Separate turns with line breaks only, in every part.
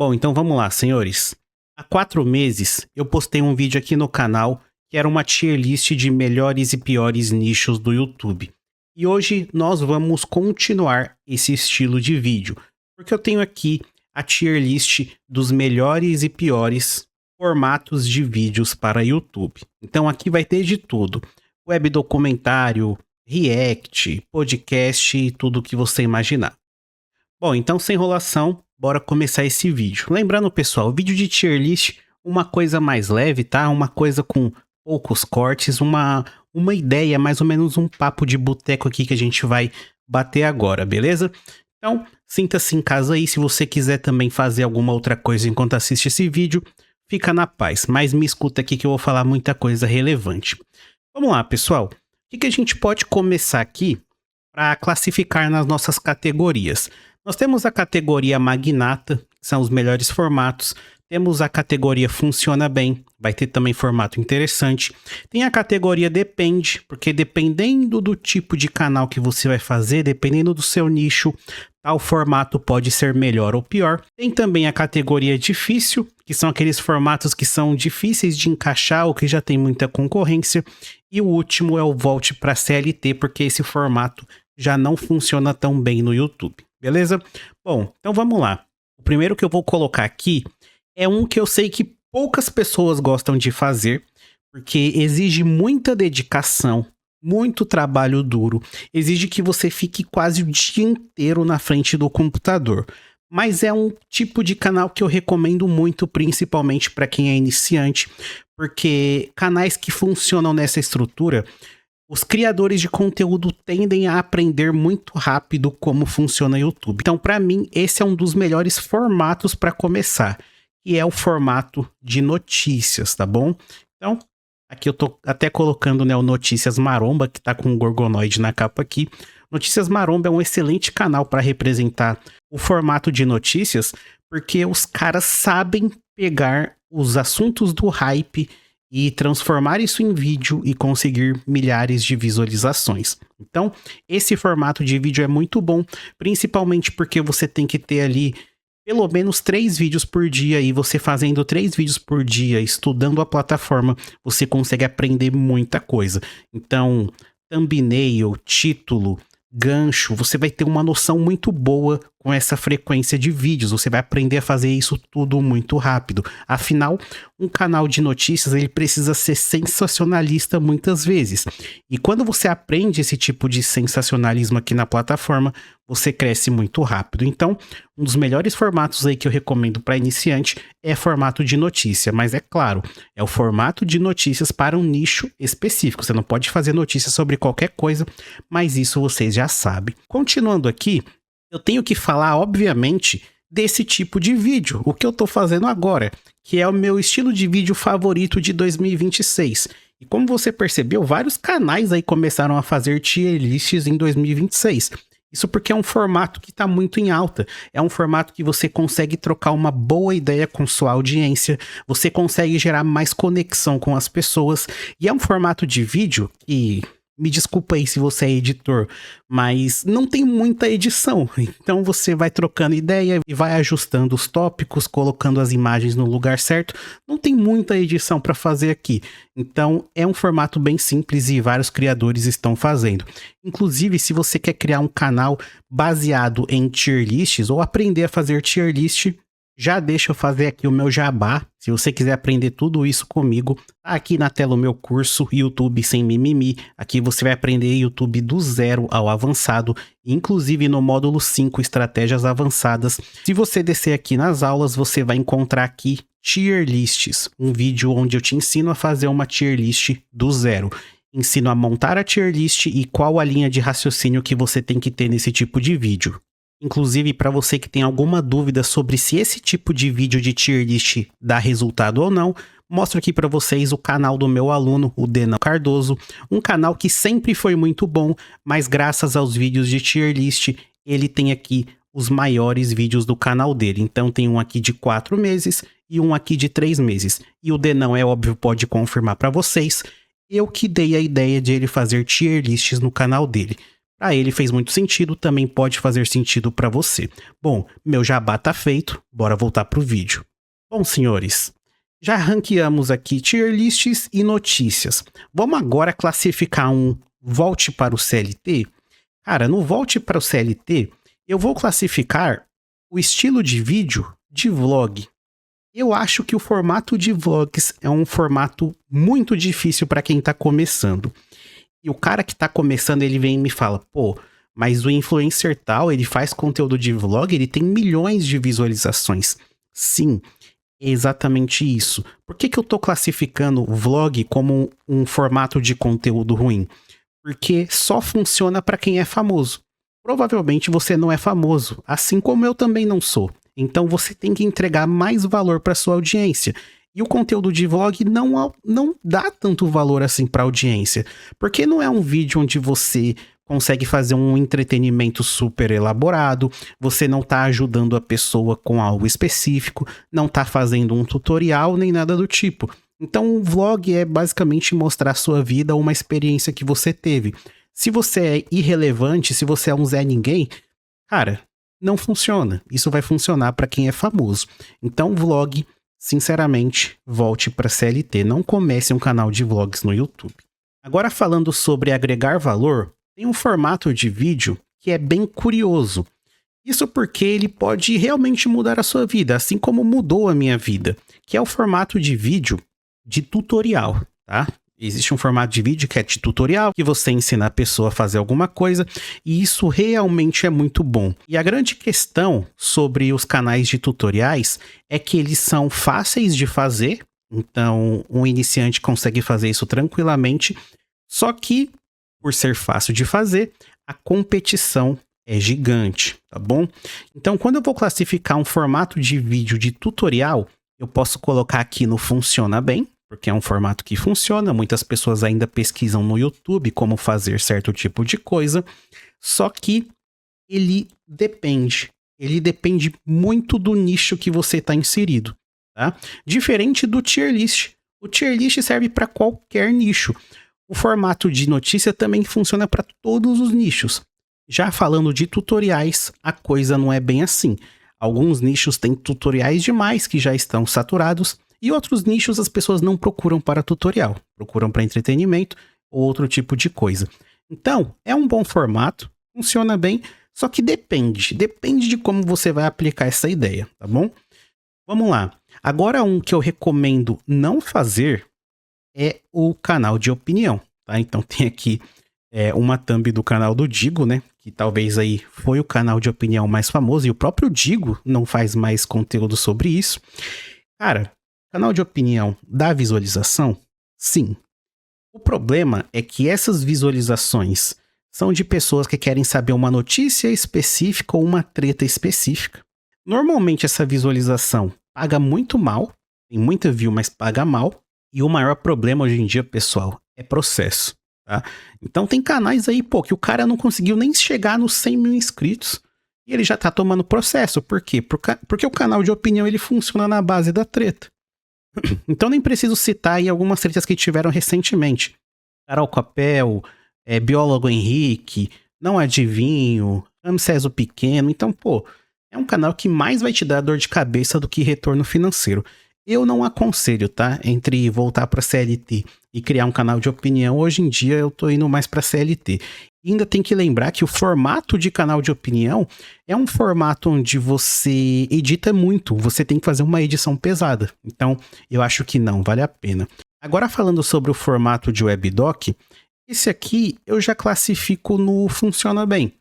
Bom, então vamos lá, senhores. Há 4 meses eu postei um vídeo aqui no canal que era uma tier list de melhores e piores nichos do YouTube. E hoje nós vamos continuar esse estilo de vídeo, porque eu tenho aqui a tier list dos melhores e piores formatos de vídeos para YouTube. Então aqui vai ter de tudo: web documentário, react, podcast e tudo o que você imaginar. Bom, então sem enrolação, bora começar esse vídeo. Lembrando, pessoal, vídeo de tier list, uma coisa mais leve, tá? Uma coisa com poucos cortes, uma ideia, mais ou menos um papo de boteco aqui que a gente vai bater agora, beleza? Então, sinta-se em casa aí. Se você quiser também fazer alguma outra coisa enquanto assiste esse vídeo, fica na paz. Mas me escuta aqui que eu vou falar muita coisa relevante. Vamos lá, pessoal. O que a gente pode começar aqui para classificar nas nossas categorias? Nós temos a categoria Magnata, que são os melhores formatos. Temos a categoria Funciona Bem, vai ter também formato interessante. Tem a categoria Depende, porque dependendo do tipo de canal que você vai fazer, dependendo do seu nicho, tal formato pode ser melhor ou pior. Tem também a categoria Difícil, que são aqueles formatos que são difíceis de encaixar ou que já tem muita concorrência. E o último é o Volte para CLT, porque esse formato já não funciona tão bem no YouTube. Beleza? Bom, então vamos lá. O primeiro que eu vou colocar aqui é um que eu sei que poucas pessoas gostam de fazer, porque exige muita dedicação, muito trabalho duro, exige que você fique quase o dia inteiro na frente do computador. Mas é um tipo de canal que eu recomendo muito, principalmente para quem é iniciante, porque canais que funcionam nessa estrutura, os criadores de conteúdo tendem a aprender muito rápido como funciona o YouTube. Então, para mim, esse é um dos melhores formatos para começar, que é o formato de notícias, tá bom? Então, aqui eu tô até colocando, né, o Notícias Maromba, que tá com o Gorgonoide na capa aqui. Notícias Maromba é um excelente canal para representar o formato de notícias, porque os caras sabem pegar os assuntos do hype e transformar isso em vídeo e conseguir milhares de visualizações. Então, esse formato de vídeo é muito bom, principalmente porque você tem que ter ali pelo menos 3 vídeos por dia, e você fazendo 3 vídeos por dia, estudando a plataforma, você consegue aprender muita coisa. Então, thumbnail, título, gancho, você vai ter uma noção muito boa com essa frequência de vídeos, você vai aprender a fazer isso tudo muito rápido. Afinal, um canal de notícias, ele precisa ser sensacionalista muitas vezes. E quando você aprende esse tipo de sensacionalismo aqui na plataforma, você cresce muito rápido. Então, um dos melhores formatos aí que eu recomendo para iniciante é formato de notícia, mas é claro, é o formato de notícias para um nicho específico. Você não pode fazer notícias sobre qualquer coisa, mas isso vocês já sabem. Continuando aqui, eu tenho que falar, obviamente, desse tipo de vídeo, o que eu tô fazendo agora, que é o meu estilo de vídeo favorito de 2026. E como você percebeu, vários canais aí começaram a fazer tier lists em 2026. Isso porque é um formato que está muito em alta, é um formato que você consegue trocar uma boa ideia com sua audiência, você consegue gerar mais conexão com as pessoas, e é um formato de vídeo que, me desculpa aí se você é editor, mas não tem muita edição. Então você vai trocando ideia e vai ajustando os tópicos, colocando as imagens no lugar certo. Não tem muita edição para fazer aqui. Então é um formato bem simples e vários criadores estão fazendo. Inclusive, se você quer criar um canal baseado em tier lists ou aprender a fazer tier list, já deixa eu fazer aqui o meu jabá. Se você quiser aprender tudo isso comigo, tá aqui na tela o meu curso YouTube Sem Mimimi. Aqui você vai aprender YouTube do zero ao avançado, inclusive no módulo 5, Estratégias Avançadas. Se você descer aqui nas aulas, você vai encontrar aqui tier lists, um vídeo onde eu te ensino a fazer uma tier list do zero. Ensino a montar a tier list e qual a linha de raciocínio que você tem que ter nesse tipo de vídeo. Inclusive, para você que tem alguma dúvida sobre se esse tipo de vídeo de tier list dá resultado ou não, mostro aqui para vocês o canal do meu aluno, o Denão Cardoso, um canal que sempre foi muito bom, mas graças aos vídeos de tier list, ele tem aqui os maiores vídeos do canal dele. Então tem um aqui de 4 meses e um aqui de 3 meses. E o Denão, é óbvio, pode confirmar para vocês, eu que dei a ideia de ele fazer tier lists no canal dele. Para ele fez muito sentido, também pode fazer sentido para você. Bom, meu jabá tá feito, bora voltar pro vídeo. Bom, senhores, já ranqueamos aqui tier lists e notícias. Vamos agora classificar um volte para o CLT? Cara, no volte para o CLT, eu vou classificar o estilo de vídeo de vlog. Eu acho que o formato de vlogs é um formato muito difícil para quem tá começando. E o cara que tá começando, ele vem e me fala, pô, mas o influencer tal, ele faz conteúdo de vlog, ele tem milhões de visualizações. Sim, é exatamente isso. Por que eu tô classificando o vlog como um formato de conteúdo ruim? Porque só funciona para quem é famoso. Provavelmente você não é famoso, assim como eu também não sou. Então você tem que entregar mais valor para sua audiência. E o conteúdo de vlog não dá tanto valor assim para audiência, porque não é um vídeo onde você consegue fazer um entretenimento super elaborado, você não tá ajudando a pessoa com algo específico, não tá fazendo um tutorial nem nada do tipo. Então o vlog é basicamente mostrar a sua vida ou uma experiência que você teve. Se você é irrelevante, se você é um Zé Ninguém, cara, não funciona. Isso vai funcionar para quem é famoso. Então vlog, sinceramente, volte para CLT. Não comece um canal de vlogs no YouTube. Agora falando sobre agregar valor, tem um formato de vídeo que é bem curioso. Isso porque ele pode realmente mudar a sua vida, assim como mudou a minha vida, que é o formato de vídeo de tutorial, tá? Existe um formato de vídeo que é de tutorial, que você ensina a pessoa a fazer alguma coisa, e isso realmente é muito bom. E a grande questão sobre os canais de tutoriais é que eles são fáceis de fazer, então um iniciante consegue fazer isso tranquilamente, só que, por ser fácil de fazer, a competição é gigante, tá bom? Então, quando eu vou classificar um formato de vídeo de tutorial, eu posso colocar aqui no Funciona Bem, porque é um formato que funciona, muitas pessoas ainda pesquisam no YouTube como fazer certo tipo de coisa, só que ele depende muito do nicho que você está inserido, tá? Diferente do tier list. O tier list serve para qualquer nicho. O formato de notícia também funciona para todos os nichos. Já falando de tutoriais, a coisa não é bem assim. Alguns nichos têm tutoriais demais que já estão saturados, e outros nichos as pessoas não procuram para tutorial, procuram para entretenimento ou outro tipo de coisa. Então, é um bom formato, funciona bem, só que depende de como você vai aplicar essa ideia, tá bom? Vamos lá. Agora um que eu recomendo não fazer é o canal de opinião, tá? Então tem aqui uma thumb do canal do Digo, né? Que talvez aí foi o canal de opinião mais famoso, e o próprio Digo não faz mais conteúdo sobre isso. Cara, canal de opinião dá visualização? Sim. O problema é que essas visualizações são de pessoas que querem saber uma notícia específica ou uma treta específica. Normalmente essa visualização paga muito mal, tem muita view, mas paga mal. E o maior problema hoje em dia, pessoal, é processo, tá? Então tem canais aí, pô, que o cara não conseguiu nem chegar nos 100 mil inscritos e ele já tá tomando processo. Por quê? Porque o canal de opinião ele funciona na base da treta. Então nem preciso citar aí algumas tretas que tiveram recentemente. Carol Capel, Biólogo Henrique, Não Adivinho, Ramsés o Pequeno. Então, pô, é um canal que mais vai te dar dor de cabeça do que retorno financeiro. Eu não aconselho, tá? Entre voltar para CLT e criar um canal de opinião, hoje em dia eu tô indo mais para CLT. E ainda tem que lembrar que o formato de canal de opinião é um formato onde você edita muito, você tem que fazer uma edição pesada. Então, eu acho que não vale a pena. Agora falando sobre o formato de webdoc, esse aqui eu já classifico no Funciona Bem.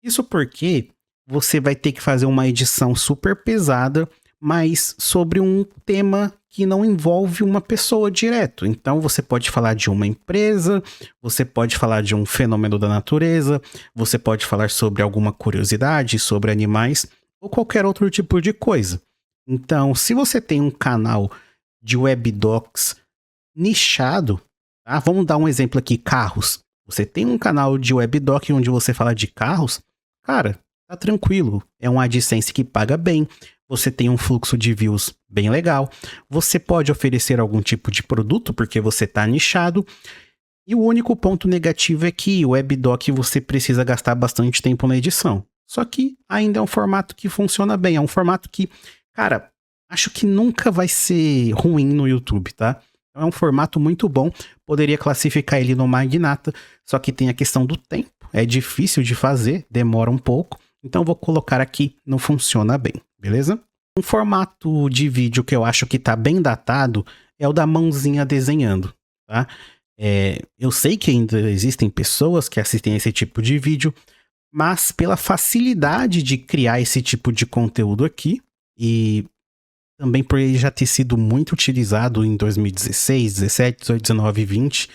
Isso porque você vai ter que fazer uma edição super pesada, mas sobre um tema que não envolve uma pessoa direto. Então você pode falar de uma empresa, você pode falar de um fenômeno da natureza, você pode falar sobre alguma curiosidade, sobre animais, ou qualquer outro tipo de coisa. Então, se você tem um canal de webdocs nichado, tá? Vamos dar um exemplo aqui, carros. Você tem um canal de webdoc onde você fala de carros, cara, tá tranquilo. É um AdSense que paga bem. Você tem um fluxo de views bem legal. Você pode oferecer algum tipo de produto porque você tá nichado. E o único ponto negativo é que o WebDoc você precisa gastar bastante tempo na edição. Só que ainda é um formato que funciona bem. É um formato que, cara, acho que nunca vai ser ruim no YouTube, tá? É um formato muito bom. Poderia classificar ele no Magnata, só que tem a questão do tempo. É difícil de fazer, demora um pouco. Então vou colocar aqui, não funciona bem, beleza? Um formato de vídeo que eu acho que tá bem datado é o da mãozinha desenhando, tá? Eu sei que ainda existem pessoas que assistem esse tipo de vídeo, mas pela facilidade de criar esse tipo de conteúdo aqui, e também por ele já ter sido muito utilizado em 2016, 17, 18, 19 e 20,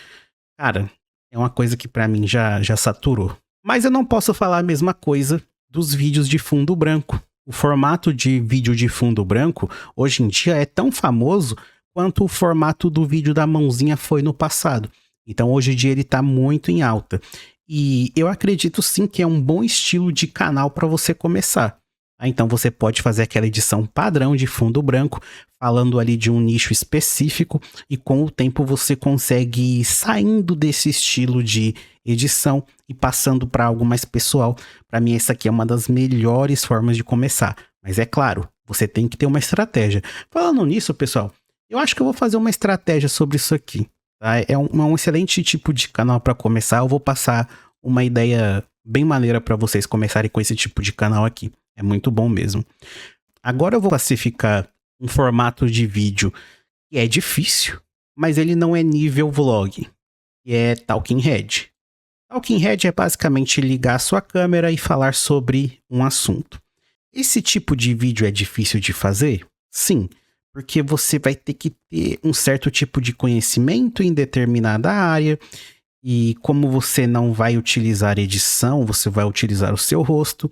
cara, é uma coisa que pra mim já saturou. Mas eu não posso falar a mesma coisa dos vídeos de fundo branco. O formato de vídeo de fundo branco, hoje em dia, é tão famoso quanto o formato do vídeo da mãozinha foi no passado. Então, hoje em dia, ele tá muito em alta. E eu acredito sim que é um bom estilo de canal para você começar. Então, você pode fazer aquela edição padrão de fundo branco, falando ali de um nicho específico, e com o tempo você consegue ir saindo desse estilo de edição e passando para algo mais pessoal. Para mim, essa aqui é uma das melhores formas de começar. Mas é claro, você tem que ter uma estratégia. Falando nisso, pessoal, eu acho que eu vou fazer uma estratégia sobre isso aqui. Tá? É um excelente tipo de canal para começar. Eu vou passar uma ideia bem maneira para vocês começarem com esse tipo de canal aqui. É muito bom mesmo. Agora eu vou classificar um formato de vídeo que é difícil, mas ele não é nível vlog, que é Talking Head. Talking Head é basicamente ligar a sua câmera e falar sobre um assunto. Esse tipo de vídeo é difícil de fazer? Sim, porque você vai ter que ter um certo tipo de conhecimento em determinada área, e como você não vai utilizar edição, você vai utilizar o seu rosto,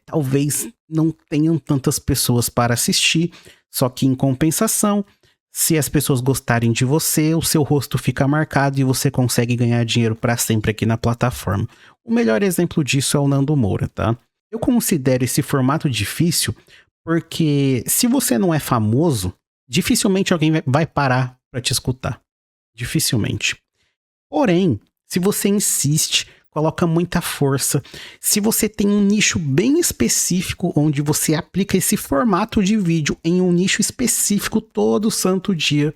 talvez não tenham tantas pessoas para assistir, só que em compensação, se as pessoas gostarem de você, o seu rosto fica marcado e você consegue ganhar dinheiro para sempre aqui na plataforma. O melhor exemplo disso é o Nando Moura, tá? Eu considero esse formato difícil porque se você não é famoso, dificilmente alguém vai parar para te escutar. Dificilmente. Porém, se você insiste, coloca muita força, se você tem um nicho bem específico onde você aplica esse formato de vídeo em um nicho específico todo santo dia,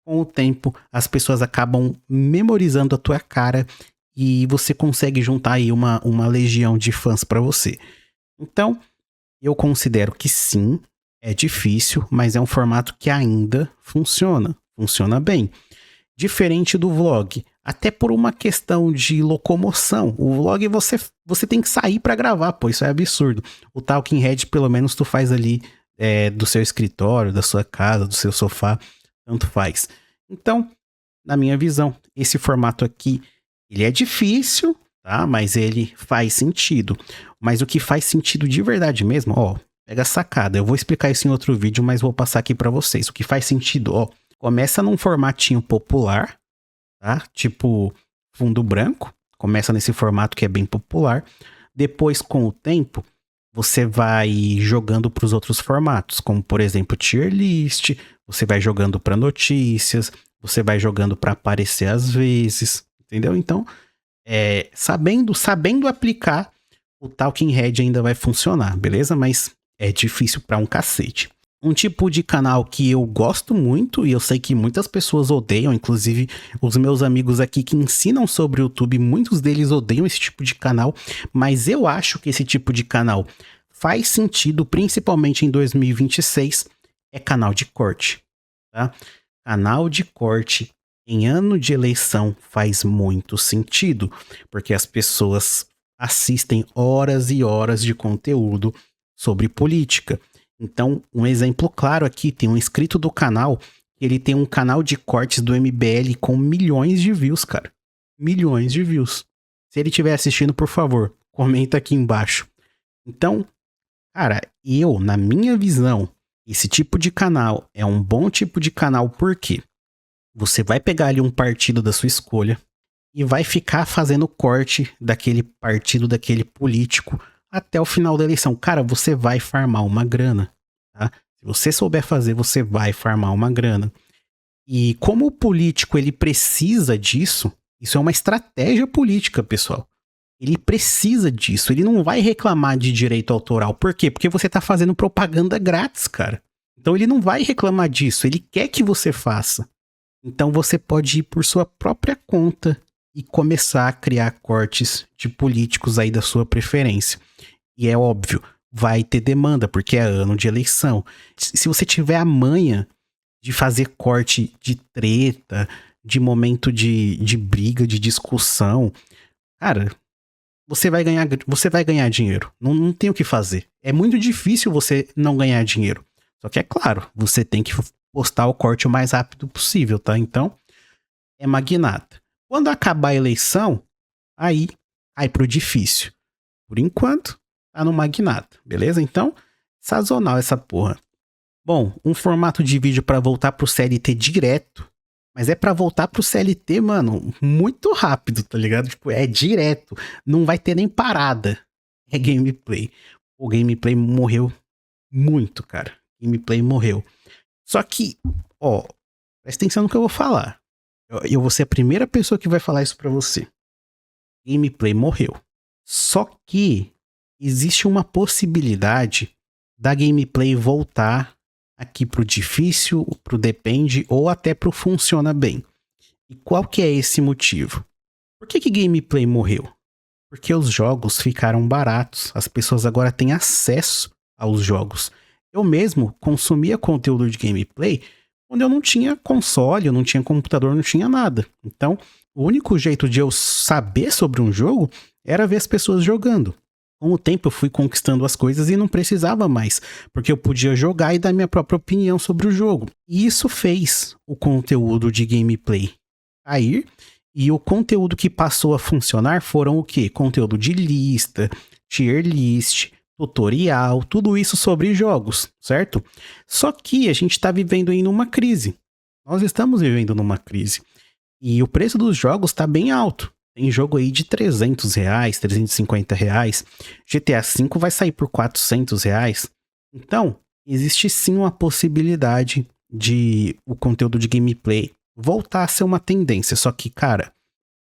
com o tempo as pessoas acabam memorizando a tua cara e você consegue juntar aí uma legião de fãs para você. Então, eu considero que sim, é difícil, mas é um formato que ainda funciona bem. Diferente do vlog, até por uma questão de locomoção. O vlog você tem que sair para gravar, pô, isso é absurdo. O Talking Head, pelo menos, tu faz ali do seu escritório, da sua casa, do seu sofá, tanto faz. Então, na minha visão, esse formato aqui, ele é difícil, tá? Mas ele faz sentido. Mas o que faz sentido de verdade mesmo, ó, pega a sacada. Eu vou explicar isso em outro vídeo, mas vou passar aqui para vocês. O que faz sentido, ó, começa num formatinho popular, tá? Tipo fundo branco. Começa nesse formato que é bem popular. Depois, com o tempo, você vai jogando para os outros formatos, como por exemplo tier list. Você vai jogando para notícias. Você vai jogando para aparecer às vezes, entendeu? Então, sabendo aplicar, o Talking Head ainda vai funcionar, beleza? Mas é difícil para um cacete. Um tipo de canal que eu gosto muito, e eu sei que muitas pessoas odeiam, inclusive os meus amigos aqui que ensinam sobre o YouTube, muitos deles odeiam esse tipo de canal, mas eu acho que esse tipo de canal faz sentido, principalmente em 2026, é canal de corte, tá? Canal de corte em ano de eleição faz muito sentido, porque as pessoas assistem horas e horas de conteúdo sobre política. Então, um exemplo claro aqui, tem um inscrito do canal, ele tem um canal de cortes do MBL com milhões de views, cara. Milhões de views. Se ele estiver assistindo, por favor, comenta aqui embaixo. Então, cara, na minha visão, esse tipo de canal é um bom tipo de canal porque você vai pegar ali um partido da sua escolha e vai ficar fazendo corte daquele partido, daquele político, até o final da eleição. Cara, você vai farmar uma grana, tá? Se você souber fazer, você vai farmar uma grana. E como o político ele precisa disso, Isso é uma estratégia política, pessoal. Ele precisa disso. Ele não vai reclamar de direito autoral. Por quê? Porque você tá fazendo propaganda grátis, cara. Então ele não vai reclamar disso. Ele quer que você faça. Então você pode ir por sua própria conta e começar a criar cortes de políticos aí da sua preferência. E é óbvio, vai ter demanda, porque é ano de eleição. Se você tiver a manha de fazer corte de treta, de momento de briga, de discussão, cara, você vai ganhar dinheiro. Não tem o que fazer. É muito difícil você não ganhar dinheiro. Só que é claro, você tem que postar o corte o mais rápido possível, tá? Então, é magnata. Quando acabar a eleição, aí cai pro difícil. Por enquanto, tá no magnata, beleza? Então, sazonal essa porra. Bom, um formato de vídeo pra voltar pro CLT direto. Mas é pra voltar pro CLT, mano, muito rápido, tá ligado? Tipo, é direto. Não vai ter nem parada. É gameplay. O gameplay morreu muito, cara. Gameplay morreu. Só que, ó, presta atenção no que eu vou falar. Eu vou ser a primeira pessoa que vai falar isso pra você. Gameplay morreu. Só que existe uma possibilidade da gameplay voltar aqui pro difícil, pro depende ou até pro funciona bem. E qual que é esse motivo? Por que gameplay morreu? Porque os jogos ficaram baratos. As pessoas agora têm acesso aos jogos. Eu mesmo consumia conteúdo de gameplay quando eu não tinha console, eu não tinha computador, não tinha nada. Então, o único jeito de eu saber sobre um jogo era ver as pessoas jogando. Com o tempo eu fui conquistando as coisas e não precisava mais, porque eu podia jogar e dar minha própria opinião sobre o jogo. E isso fez o conteúdo de gameplay cair, e o conteúdo que passou a funcionar foram o quê? Conteúdo de lista, tier list, tutorial, tudo isso sobre jogos, certo? Só que a gente está vivendo em uma crise. Nós estamos vivendo numa crise. E o preço dos jogos está bem alto. Tem jogo aí de R$300, R$350. GTA V vai sair por R$400. Então, existe sim uma possibilidade de o conteúdo de gameplay voltar a ser uma tendência. Só que, cara,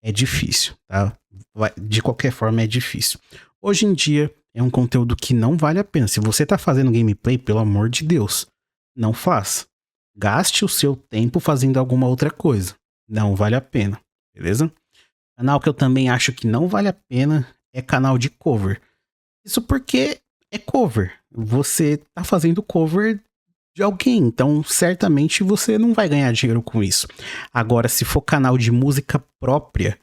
é difícil, tá? De qualquer forma, é difícil. Hoje em dia, é um conteúdo que não vale a pena. Se você tá fazendo gameplay, pelo amor de Deus, não faça. Gaste o seu tempo fazendo alguma outra coisa. Não vale a pena, beleza? Canal que eu também acho que não vale a pena é canal de cover. Isso porque é cover. Você tá fazendo cover de alguém, então certamente você não vai ganhar dinheiro com isso. Agora, se for canal de música própria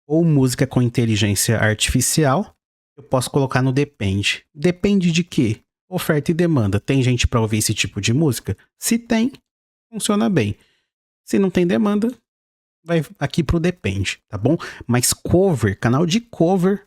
ou música com inteligência artificial, eu posso colocar no depende. Depende de quê? Oferta e demanda. Tem gente pra ouvir esse tipo de música? Se tem, funciona bem. Se não tem demanda, vai aqui pro depende, tá bom? Mas cover, canal de cover,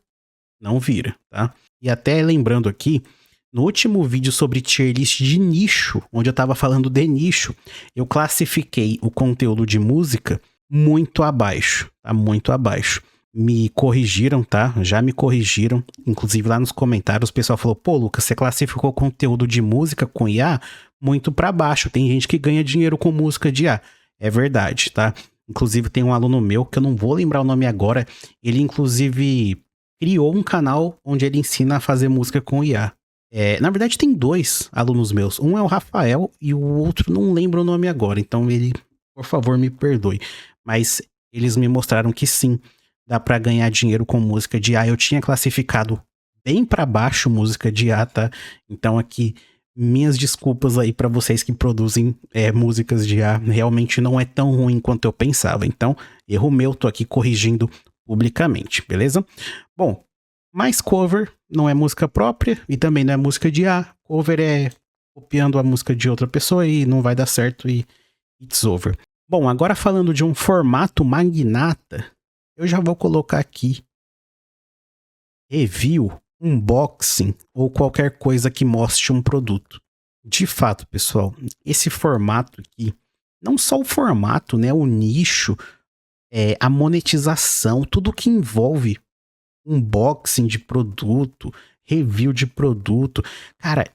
não vira, tá? E até lembrando aqui, no último vídeo sobre tier list de nicho, onde eu tava falando de nicho, eu classifiquei o conteúdo de música muito abaixo, tá? Muito abaixo. Me corrigiram, tá? Já me corrigiram. Inclusive lá nos comentários o pessoal falou, pô, Lucas, você classificou o conteúdo de música com IA muito pra baixo. Tem gente que ganha dinheiro com música de IA. É verdade, tá? Inclusive tem um aluno meu, que eu não vou lembrar o nome agora, ele inclusive criou um canal onde ele ensina a fazer música com IA. Na verdade tem dois alunos meus, um é o Rafael e o outro não lembro o nome agora, então ele, por favor, me perdoe. Mas eles me mostraram que sim, dá pra ganhar dinheiro com música de IA. Eu tinha classificado bem pra baixo música de IA, tá? Então aqui, minhas desculpas aí pra vocês que produzem músicas de IA. Realmente não é tão ruim quanto eu pensava. Então, erro meu, tô aqui corrigindo publicamente, beleza? Bom, mas cover não é música própria e também não é música de IA. Cover é copiando a música de outra pessoa e não vai dar certo e it's over. Bom, agora falando de um formato magnata, eu já vou colocar aqui review, unboxing ou qualquer coisa que mostre um produto. De fato, pessoal, esse formato aqui, não só o formato, né, o nicho, a monetização, tudo que envolve unboxing de produto, review de produto, cara,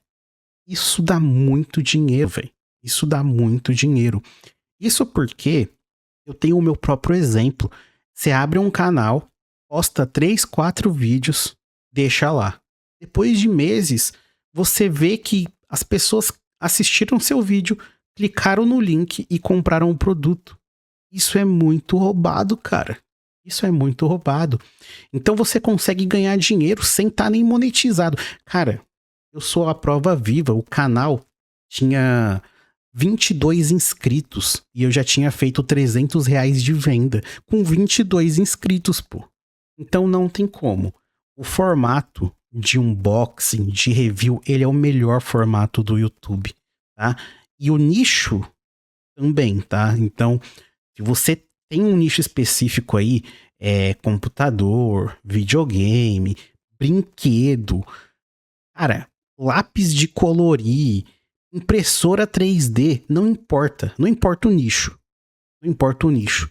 isso dá muito dinheiro, velho. Isso dá muito dinheiro. Isso porque eu tenho o meu próprio exemplo. Você abre um canal, posta 3, 4 vídeos, deixa lá. Depois de meses, você vê que as pessoas assistiram seu vídeo, clicaram no link e compraram o produto. Isso é muito roubado, cara. Isso é muito roubado. Então você consegue ganhar dinheiro sem estar nem monetizado. Cara, eu sou a prova viva. O canal tinha 22 inscritos e eu já tinha feito R$ 300 de venda com 22 inscritos, pô. Então não tem como. O formato de unboxing, de review, ele é o melhor formato do YouTube, tá? E o nicho também, tá? Então, se você tem um nicho específico aí, computador, videogame, brinquedo, cara, lápis de colorir, impressora 3D, não importa. Não importa o nicho. Não importa o nicho.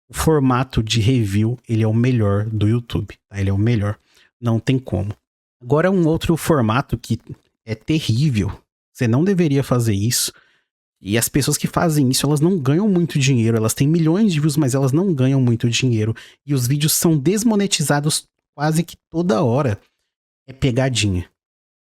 O formato de review, ele é o melhor do YouTube, tá? Ele é o melhor. Não tem como. Agora, um outro formato que é terrível. Você não deveria fazer isso. E as pessoas que fazem isso, elas não ganham muito dinheiro. Elas têm milhões de views, mas elas não ganham muito dinheiro. E os vídeos são desmonetizados quase que toda hora. É pegadinha.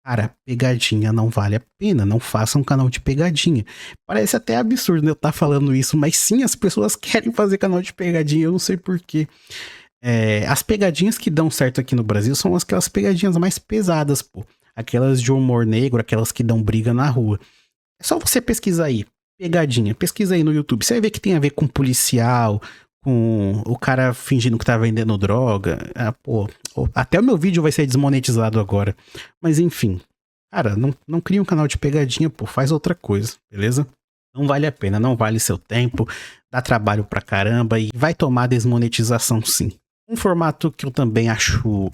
Cara, pegadinha não vale a pena. Não faça um canal de pegadinha. Parece até absurdo eu estar falando isso, mas sim, as pessoas querem fazer canal de pegadinha. Eu não sei porquê. As pegadinhas que dão certo aqui no Brasil são aquelas pegadinhas mais pesadas, pô. Aquelas de humor negro, aquelas que dão briga na rua. É só você pesquisar aí, pegadinha, pesquisa aí no YouTube. Você vai ver que tem a ver com policial, com o cara fingindo que tá vendendo droga. Pô, até o meu vídeo vai ser desmonetizado agora. Mas enfim, cara, não cria um canal de pegadinha, pô, faz outra coisa, beleza? Não vale a pena, não vale seu tempo, dá trabalho pra caramba e vai tomar desmonetização sim. Um formato que eu também acho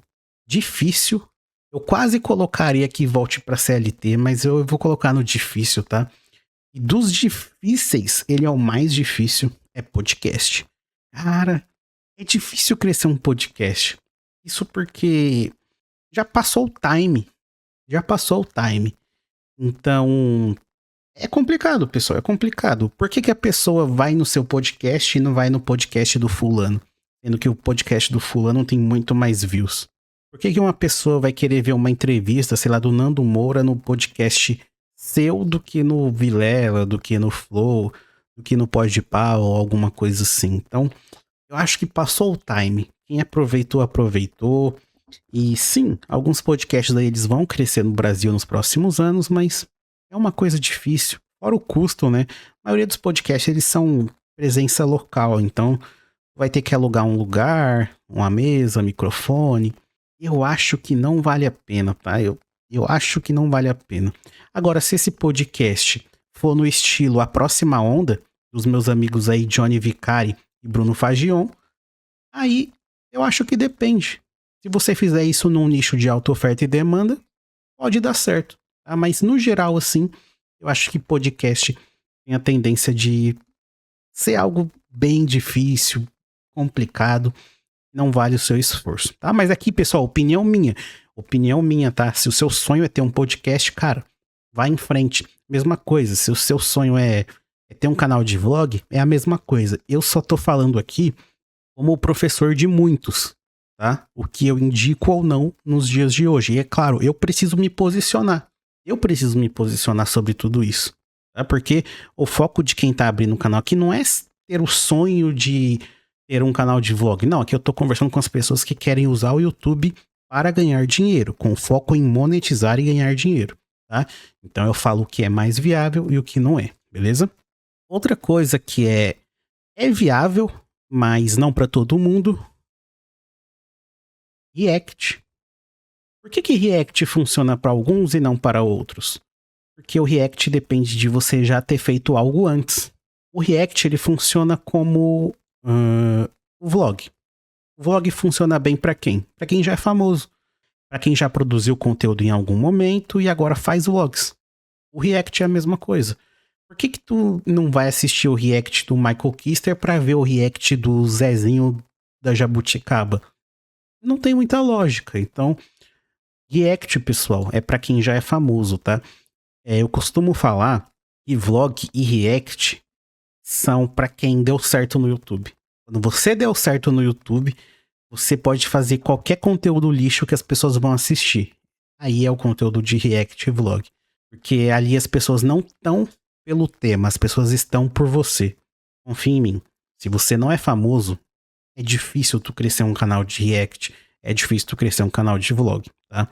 difícil, eu quase colocaria que volte pra CLT, mas eu vou colocar no difícil, tá? E dos difíceis, ele é o mais difícil, é podcast. Cara, é difícil crescer um podcast. Isso porque já passou o time. Já passou o time. Então, é complicado, pessoal, é complicado. Por que a pessoa vai no seu podcast e não vai no podcast do fulano? Sendo que o podcast do fulano tem muito mais views. Por que uma pessoa vai querer ver uma entrevista, sei lá, do Nando Moura no podcast seu do que no Vilela, do que no Flow, do que no Podpah ou alguma coisa assim? Então, eu acho que passou o time. Quem aproveitou, aproveitou. E sim, alguns podcasts aí eles vão crescer no Brasil nos próximos anos, mas é uma coisa difícil. Fora o custo, né? A maioria dos podcasts eles são presença local, então vai ter que alugar um lugar, uma mesa, microfone. Eu acho que não vale a pena, tá? Eu acho que não vale a pena. Agora, se esse podcast for no estilo A Próxima Onda, dos meus amigos aí Johnny Vicari e Bruno Fagion, aí eu acho que depende. Se você fizer isso num nicho de alta oferta e demanda, pode dar certo. Tá? Mas no geral, assim, eu acho que podcast tem a tendência de ser algo bem difícil, complicado, não vale o seu esforço, tá? Mas aqui, pessoal, opinião minha, tá? Se o seu sonho é ter um podcast, cara, vai em frente. Mesma coisa, se o seu sonho é ter um canal de vlog, é a mesma coisa. Eu só tô falando aqui como professor de muitos, tá? O que eu indico ou não nos dias de hoje. E é claro, eu preciso me posicionar. Eu preciso me posicionar sobre tudo isso, tá? Porque o foco de quem tá abrindo um canal aqui não é ter o sonho de ter um canal de vlog. Não, aqui eu tô conversando com as pessoas que querem usar o YouTube para ganhar dinheiro, com foco em monetizar e ganhar dinheiro, tá? Então eu falo o que é mais viável e o que não é, beleza? Outra coisa que é viável, mas não para todo mundo, React. Por que React funciona para alguns e não para outros? Porque o React depende de você já ter feito algo antes. O React ele funciona como o vlog. O vlog funciona bem para quem? Para quem já é famoso. Para quem já produziu conteúdo em algum momento e agora faz vlogs. O React é a mesma coisa. Por que tu não vai assistir o React do Michael Kister para ver o React do Zezinho da Jabuticaba? Não tem muita lógica. Então, React, pessoal, é para quem já é famoso, tá? Eu costumo falar que vlog e React são para quem deu certo no YouTube. Quando você deu certo no YouTube, você pode fazer qualquer conteúdo lixo que as pessoas vão assistir. Aí é o conteúdo de React Vlog. Porque ali as pessoas não estão pelo tema, as pessoas estão por você. Confia em mim. Se você não é famoso, é difícil tu crescer um canal de React. É difícil tu crescer um canal de vlog, tá?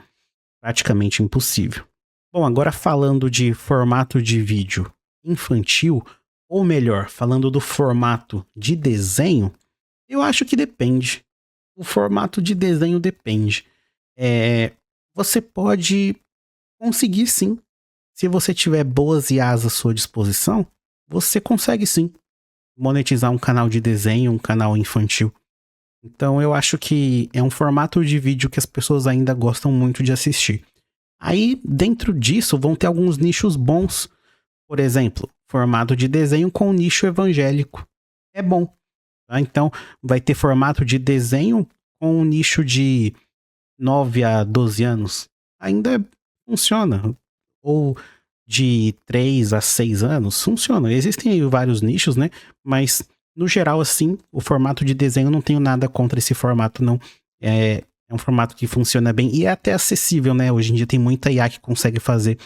Praticamente impossível. Bom, agora falando de formato de vídeo infantil, ou melhor, falando do formato de desenho, eu acho que depende. O formato de desenho depende. Você pode conseguir sim. Se você tiver boas IAs à sua disposição, você consegue sim monetizar um canal de desenho, um canal infantil. Então eu acho que é um formato de vídeo que as pessoas ainda gostam muito de assistir. Aí, dentro disso, vão ter alguns nichos bons. Por exemplo, formato de desenho com nicho evangélico. É bom. Tá? Então, vai ter formato de desenho com um nicho de 9 a 12 anos. Ainda funciona. Ou de 3 a 6 anos. Funciona. Existem aí vários nichos, né? Mas, no geral, assim, o formato de desenho, não tenho nada contra esse formato, não. É um formato que funciona bem e é até acessível, né? Hoje em dia tem muita IA que consegue fazer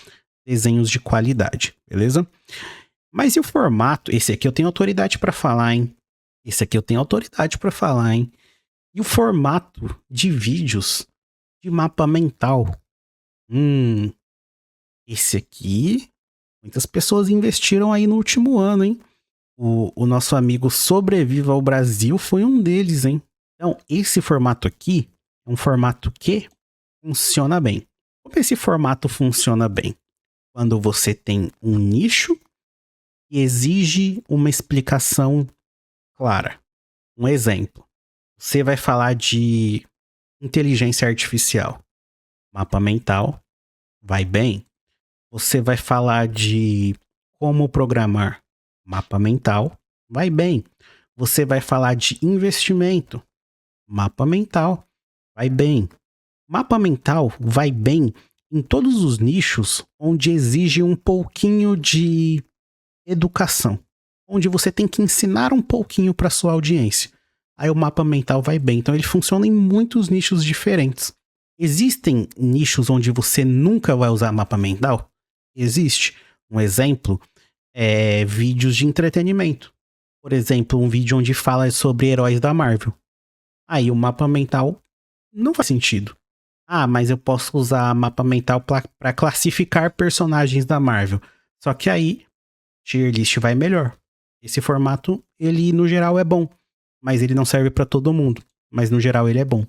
desenhos de qualidade, beleza? Mas e o formato? Esse aqui eu tenho autoridade pra falar, hein? Esse aqui eu tenho autoridade pra falar, hein? E o formato de vídeos de mapa mental? Esse aqui, muitas pessoas investiram aí no último ano, hein? O nosso amigo Sobreviva ao Brasil foi um deles, hein? Então, esse formato aqui é um formato que funciona bem. Como esse formato funciona bem? Quando você tem um nicho e exige uma explicação clara. Um exemplo. Você vai falar de inteligência artificial. Mapa mental, vai bem. Você vai falar de como programar. Mapa mental, vai bem. Você vai falar de investimento. Mapa mental, vai bem. Mapa mental vai bem em todos os nichos onde exige um pouquinho de educação, onde você tem que ensinar um pouquinho para sua audiência. Aí o mapa mental vai bem. Então ele funciona em muitos nichos diferentes. Existem nichos onde você nunca vai usar mapa mental? Existe. Um exemplo é vídeos de entretenimento. Por exemplo, um vídeo onde fala sobre heróis da Marvel. Aí o mapa mental não faz sentido. Ah, mas eu posso usar mapa mental para classificar personagens da Marvel. Só que aí, tier list vai melhor. Esse formato, ele no geral é bom. Mas ele não serve para todo mundo. Mas no geral ele é bom.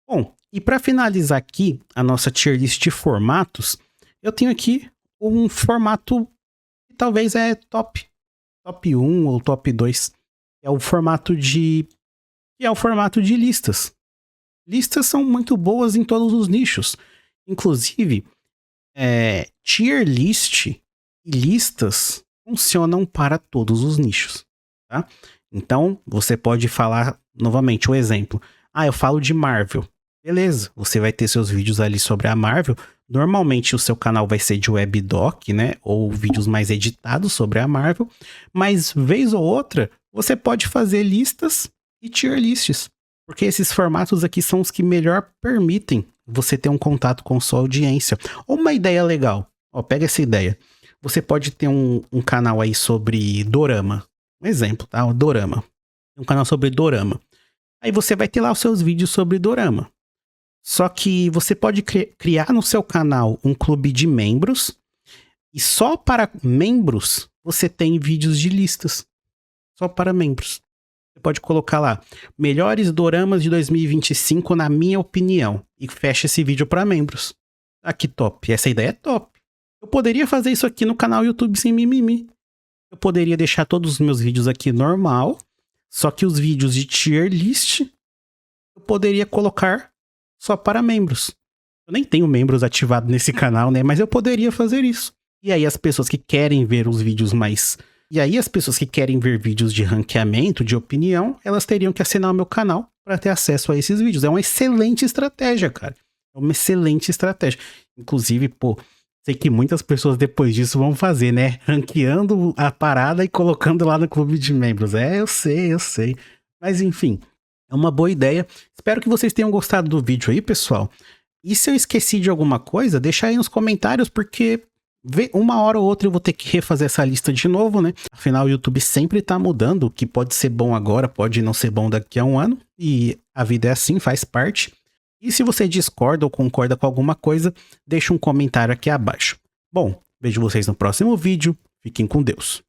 Bom, e para finalizar aqui a nossa tier list de formatos, eu tenho aqui um formato que talvez é top 1 ou top 2. É o formato de listas. Listas são muito boas em todos os nichos. Inclusive, tier list e listas funcionam para todos os nichos, tá? Então, você pode falar, novamente, o exemplo. Ah, eu falo de Marvel. Beleza, você vai ter seus vídeos ali sobre a Marvel. Normalmente o seu canal vai ser de webdoc, né? Ou vídeos mais editados sobre a Marvel. Mas, vez ou outra, você pode fazer listas e tier lists. Porque esses formatos aqui são os que melhor permitem você ter um contato com sua audiência. Ou uma ideia legal. Ó, pega essa ideia. Você pode ter um canal aí sobre dorama. Um exemplo, tá? O dorama. Um canal sobre dorama. Aí você vai ter lá os seus vídeos sobre dorama. Só que você pode criar no seu canal um clube de membros. E só para membros você tem vídeos de listas. Só para membros. Você pode colocar lá, melhores doramas de 2025 na minha opinião. E fecha esse vídeo para membros. Ah, que top. Essa ideia é top. Eu poderia fazer isso aqui no canal YouTube sem mimimi. Eu poderia deixar todos os meus vídeos aqui normal. Só que os vídeos de tier list eu poderia colocar só para membros. Eu nem tenho membros ativados nesse canal, né? Mas eu poderia fazer isso. E aí as pessoas que querem ver os vídeos mais... E aí as pessoas que querem ver vídeos de ranqueamento, de opinião, elas teriam que assinar o meu canal para ter acesso a esses vídeos. É uma excelente estratégia, cara. É uma excelente estratégia. Inclusive, pô, sei que muitas pessoas depois disso vão fazer, né? Ranqueando a parada e colocando lá no clube de membros. Eu sei. Mas enfim, é uma boa ideia. Espero que vocês tenham gostado do vídeo aí, pessoal. E se eu esqueci de alguma coisa, deixa aí nos comentários, porque uma hora ou outra eu vou ter que refazer essa lista de novo, né? Afinal, o YouTube sempre tá mudando, o que pode ser bom agora, pode não ser bom daqui a um ano, e a vida é assim, faz parte. E se você discorda ou concorda com alguma coisa, deixa um comentário aqui abaixo. Bom, vejo vocês no próximo vídeo, fiquem com Deus.